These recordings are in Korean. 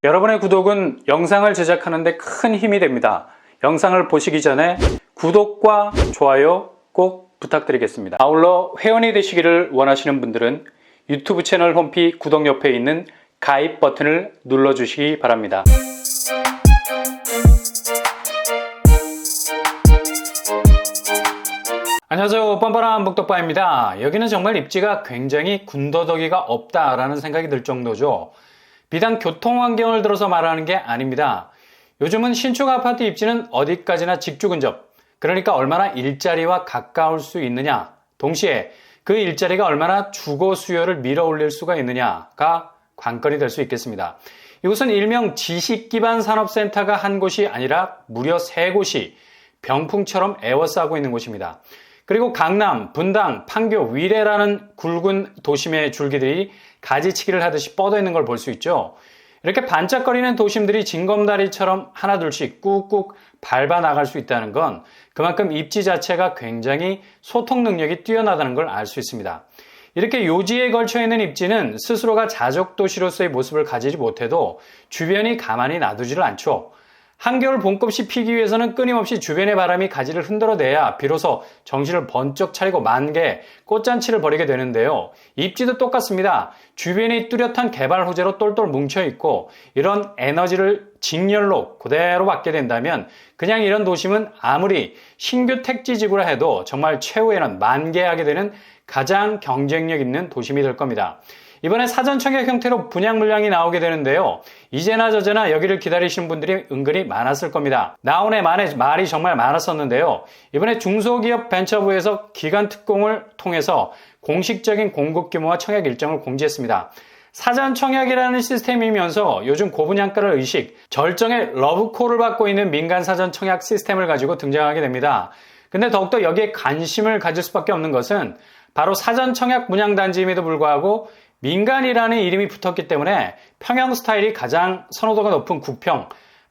여러분의 구독은 영상을 제작하는 데 큰 힘이 됩니다. 영상을 보시기 전에 구독과 좋아요 꼭 부탁드리겠습니다. 아울러 회원이 되시기를 원하시는 분들은 유튜브 채널 홈피 구독 옆에 있는 가입 버튼을 눌러주시기 바랍니다. 안녕하세요, 뻔뻔한 복덕바입니다. 여기는 정말 입지가 굉장히 군더더기가 없다라는 생각이 들 정도죠. 비단 교통환경을 들어서 말하는 게 아닙니다. 요즘은 신축 아파트 입지는 어디까지나 직주근접, 그러니까 얼마나 일자리와 가까울 수 있느냐, 동시에 그 일자리가 얼마나 주거 수요를 밀어올릴 수가 있느냐가 관건이 될 수 있겠습니다. 이곳은 일명 지식기반 산업센터가 한 곳이 아니라 무려 3곳이 병풍처럼 에워싸고 있는 곳입니다. 그리고 강남, 분당, 판교, 위례라는 굵은 도심의 줄기들이 가지치기를 하듯이 뻗어 있는 걸 볼 수 있죠. 이렇게 반짝거리는 도심들이 징검다리처럼 하나둘씩 꾹꾹 밟아 나갈 수 있다는 건 그만큼 입지 자체가 굉장히 소통 능력이 뛰어나다는 걸 알 수 있습니다. 이렇게 요지에 걸쳐 있는 입지는 스스로가 자족 도시로서의 모습을 가지지 못해도 주변이 가만히 놔두지를 않죠. 한겨울 봄꽃이 피기 위해서는 끊임없이 주변의 바람이 가지를 흔들어내야 비로소 정신을 번쩍 차리고 만개 꽃잔치를 벌이게 되는데요. 입지도 똑같습니다. 주변이 뚜렷한 개발 호재로 똘똘 뭉쳐있고 이런 에너지를 직렬로 그대로 받게 된다면 그냥 이런 도심은 아무리 신규 택지지구라 해도 정말 최후에는 만개하게 되는 가장 경쟁력 있는 도심이 될 겁니다. 이번에 사전청약 형태로 분양 물량이 나오게 되는데요. 이제나 저제나 여기를 기다리시는 분들이 은근히 많았을 겁니다. 나온의 말이 정말 많았었는데요. 이번에 중소기업 벤처부에서 기간 특공을 통해서 공식적인 공급 규모와 청약 일정을 공지했습니다. 사전청약이라는 시스템이면서 요즘 고분양가를 의식, 절정의 러브콜을 받고 있는 민간 사전청약 시스템을 가지고 등장하게 됩니다. 근데 더욱더 여기에 관심을 가질 수밖에 없는 것은 바로 사전청약 분양단지임에도 불구하고 민간이라는 이름이 붙었기 때문에 평형 스타일이 가장 선호도가 높은 구평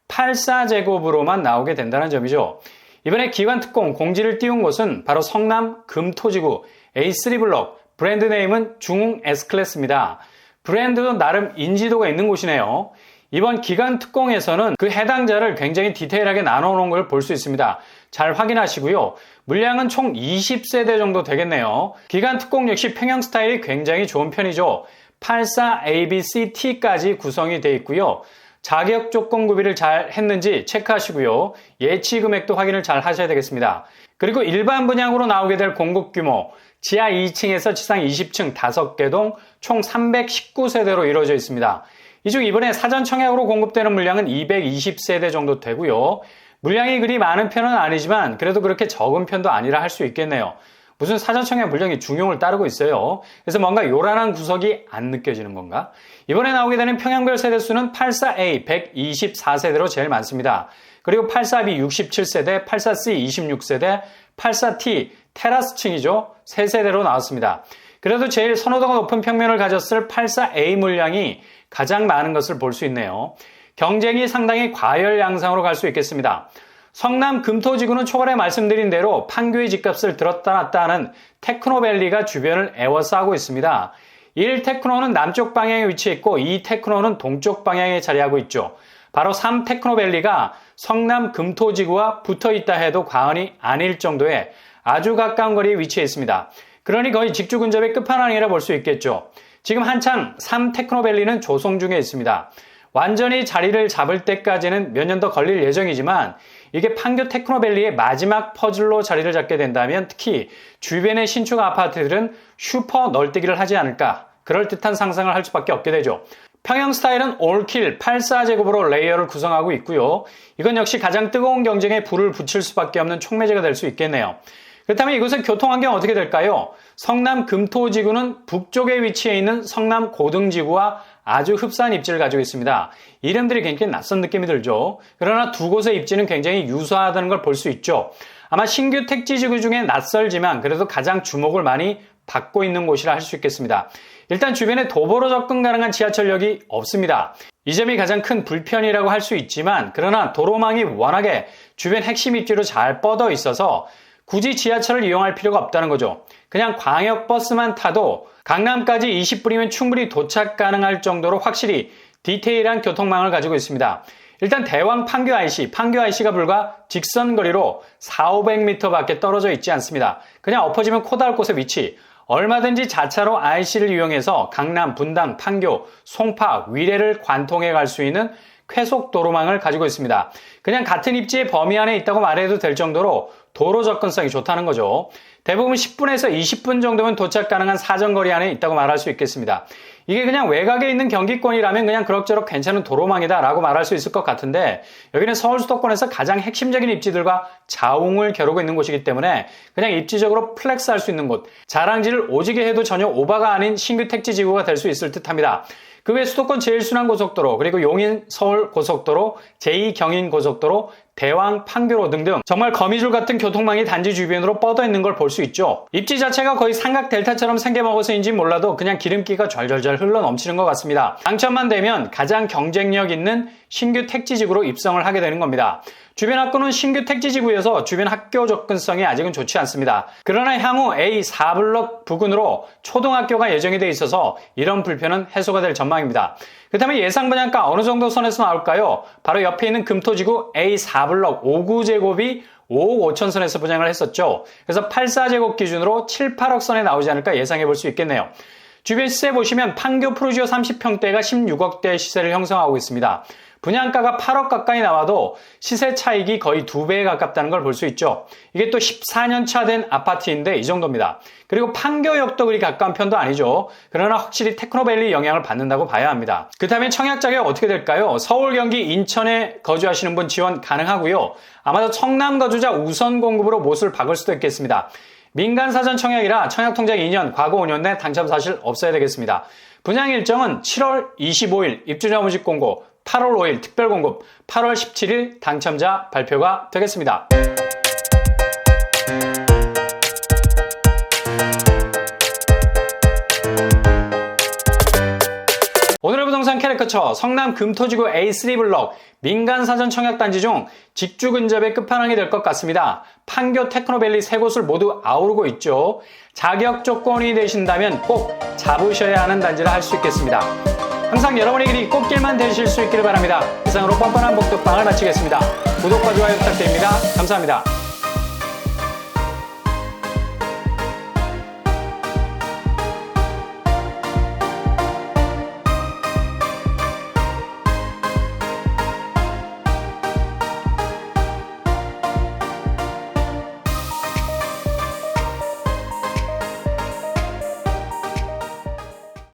84제곱으로만 나오게 된다는 점이죠. 이번에 기관 특공 공지를 띄운 곳은 바로 성남 금토지구 A3블록, 브랜드 네임은 중흥 S클래스입니다. 브랜드도 나름 인지도가 있는 곳이네요. 이번 기간 특공에서는 그 해당자를 굉장히 디테일하게 나눠놓은 걸 볼 수 있습니다. 잘 확인하시고요. 물량은 총 20세대 정도 되겠네요. 기간 특공 역시 평형 스타일이 굉장히 좋은 편이죠. 84ABCT까지 구성이 되어 있고요. 자격 조건 구비를 잘 했는지 체크하시고요. 예치 금액도 확인을 잘 하셔야 되겠습니다. 그리고 일반 분양으로 나오게 될 공급 규모, 지하 2층에서 지상 20층 5개 동 총 319세대로 이루어져 있습니다. 이 중 이번에 사전 청약으로 공급되는 물량은 220세대 정도 되고요. 물량이 그리 많은 편은 아니지만 그래도 그렇게 적은 편도 아니라 할 수 있겠네요. 무슨 사전 청약 물량이 중용을 따르고 있어요. 그래서 뭔가 요란한 구석이 안 느껴지는 건가? 이번에 나오게 되는 평형별 세대수는 84A 124세대로 제일 많습니다. 그리고 84B 67세대, 84C 26세대, 84T 테라스층이죠. 3세대로 나왔습니다. 그래도 제일 선호도가 높은 평면을 가졌을 84A 물량이 가장 많은 것을 볼 수 있네요. 경쟁이 상당히 과열 양상으로 갈 수 있겠습니다. 성남 금토지구는 초반에 말씀드린 대로 판교의 집값을 들었다 놨다 하는 테크노밸리가 주변을 에워싸고 있습니다. 1 테크노는 남쪽 방향에 위치해 있고 2 테크노는 동쪽 방향에 자리하고 있죠. 바로 3 테크노밸리가 성남 금토지구와 붙어 있다 해도 과언이 아닐 정도의 아주 가까운 거리에 위치해 있습니다. 그러니 거의 직주 근접의 끝판왕이라 볼 수 있겠죠. 지금 한창 3 테크노밸리는 조성 중에 있습니다. 완전히 자리를 잡을 때까지는 몇 년 더 걸릴 예정이지만 이게 판교 테크노밸리의 마지막 퍼즐로 자리를 잡게 된다면 특히 주변의 신축 아파트들은 슈퍼 널뛰기를 하지 않을까 그럴듯한 상상을 할 수밖에 없게 되죠. 평형 스타일은 올킬 84제곱으로 레이어를 구성하고 있고요. 이건 역시 가장 뜨거운 경쟁에 불을 붙일 수밖에 없는 촉매제가 될 수 있겠네요. 그렇다면 이곳의 교통환경 어떻게 될까요? 성남 금토지구는 북쪽에 위치해 있는 성남 고등지구와 아주 흡사한 입지를 가지고 있습니다. 이름들이 굉장히 낯선 느낌이 들죠. 그러나 두 곳의 입지는 굉장히 유사하다는 걸 볼 수 있죠. 아마 신규 택지지구 중에 낯설지만 그래도 가장 주목을 많이 받고 있는 곳이라 할 수 있겠습니다. 일단 주변에 도보로 접근 가능한 지하철역이 없습니다. 이 점이 가장 큰 불편이라고 할 수 있지만 그러나 도로망이 워낙에 주변 핵심 입지로 잘 뻗어 있어서 굳이 지하철을 이용할 필요가 없다는 거죠. 그냥 광역버스만 타도 강남까지 20분이면 충분히 도착 가능할 정도로 확실히 디테일한 교통망을 가지고 있습니다. 일단 대왕 판교 IC가 불과 직선거리로 400~500m 밖에 떨어져 있지 않습니다. 그냥 엎어지면 코 닿을 곳에 위치. 얼마든지 자차로 IC를 이용해서 강남, 분당, 판교, 송파, 위례를 관통해 갈 수 있는 쾌속도로망을 가지고 있습니다. 그냥 같은 입지의 범위 안에 있다고 말해도 될 정도로 도로 접근성이 좋다는 거죠. 대부분 10분에서 20분 정도면 도착 가능한 사정거리 안에 있다고 말할 수 있겠습니다. 이게 그냥 외곽에 있는 경기권이라면 그냥 그럭저럭 괜찮은 도로망이다 라고 말할 수 있을 것 같은데, 여기는 서울 수도권에서 가장 핵심적인 입지들과 자웅을 겨루고 있는 곳이기 때문에 그냥 입지적으로 플렉스할 수 있는 곳, 자랑질을 오지게 해도 전혀 오바가 아닌 신규 택지지구가 될 수 있을 듯합니다. 그 외 수도권 제일순환고속도로, 그리고 용인 서울고속도로, 제2경인고속도로, 대왕 판교로 등등 정말 거미줄 같은 교통망이 단지 주변으로 뻗어 있는 걸 볼 수 있죠. 입지 자체가 거의 삼각 델타처럼 생겨먹어서인지 몰라도 그냥 기름기가 절절절 흘러 넘치는 것 같습니다. 당첨만 되면 가장 경쟁력 있는 신규 택지지구로 입성을 하게 되는 겁니다. 주변 학교는 신규 택지지구여서 주변 학교 접근성이 아직은 좋지 않습니다. 그러나 향후 A4블럭 부근으로 초등학교가 예정이 돼 있어서 이런 불편은 해소가 될 전망입니다. 그렇다면 예상 분양가 어느 정도 선에서 나올까요? 바로 옆에 있는 금토지구 A4블럭 5구제곱이 5억 5천 선에서 분양을 했었죠. 그래서 84제곱 기준으로 7, 8억 선에 나오지 않을까 예상해 볼 수 있겠네요. 주변 시세 보시면 판교 프루지오 30평대가 16억대 시세를 형성하고 있습니다. 분양가가 8억 가까이 나와도 시세 차익이 거의 2배에 가깝다는 걸 볼 수 있죠. 이게 또 14년 차 된 아파트인데 이 정도입니다. 그리고 판교역도 그리 가까운 편도 아니죠. 그러나 확실히 테크노밸리 영향을 받는다고 봐야 합니다. 그렇다면 청약 자격 어떻게 될까요? 서울, 경기, 인천에 거주하시는 분 지원 가능하고요. 아마도 청남 거주자 우선 공급으로 못을 박을 수도 있겠습니다. 민간 사전 청약이라 청약 통장 2년, 과거 5년 내 당첨 사실 없어야 되겠습니다. 분양 일정은 7월 25일 입주자 모집 공고, 8월 5일 특별 공급, 8월 17일 당첨자 발표가 되겠습니다. 오늘의 부동산 캐릭터처 성남 금토지구 A3블럭 민간 사전 청약단지 중 직주 근접의 끝판왕이 될 것 같습니다. 판교 테크노밸리 세 곳을 모두 아우르고 있죠. 자격 조건이 되신다면 꼭 잡으셔야 하는 단지를 할 수 있겠습니다. 항상 여러분의 길이 꽃길만 되실 수 있기를 바랍니다. 이상으로 뻔뻔한 복덕방을 마치겠습니다. 구독과 좋아요 부탁드립니다. 감사합니다.